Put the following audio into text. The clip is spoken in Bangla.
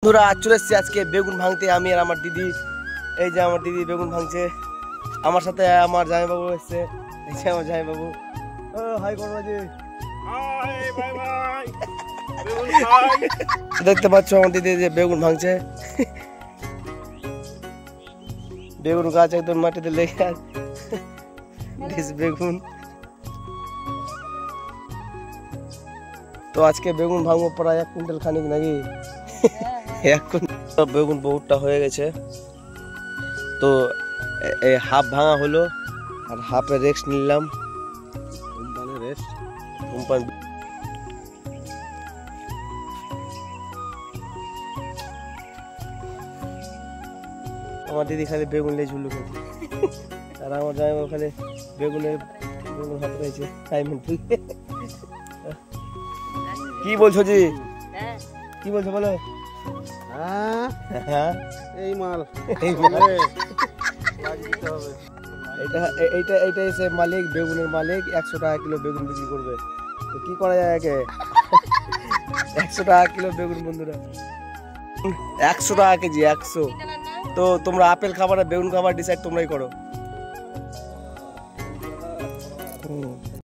বন্ধুরা চলে এসেছি আজকে বেগুন ভাঙতে। আমি আর আমার দিদি, এই যে আমার দিদি বেগুন ভাঙছে, আমার সাথে আমার জামাইবাবু এসছে। এই যে আমার জামাইবাবু, ও হাই করো জি, হাই বাই বাই। দেখতে পাচ্ছ আমার দিদি যে বেগুন ভাঙছে। বেগুন গাছ একদম মাটিতে লেগে আছে বেগুন। তো আজকে বেগুন ভাঙবো প্রায় 1 কুইন্টাল খানিক নাকি। 1 কুইন্টাল বেগুন বহুতটা হয়ে গেছে। তো এই হাফ ভাঙা হলো আর হাফে রেস্ট নিলাম। কোম্পানি আমার দিদি খালি বেগুন লেগে ঝুলু খেতে, আর আমার জামাইবাবু খালি বেগুন হাতে রয়েছে। কি বলছো জি, কি বলছো বলো? এই মাল এইটা এসে মালিক, বেগুনের মালিক 100 টাকা কিলো বেগুন বিক্রি করবে। তো কি করা যায়, একে 100 টাকা কিলো বেগুন বন্ধুরা, 100 টাকা কেজি 100। তো তোমরা আপেল খাবার বেগুন খাবার ডিসাইড তোমরাই করো।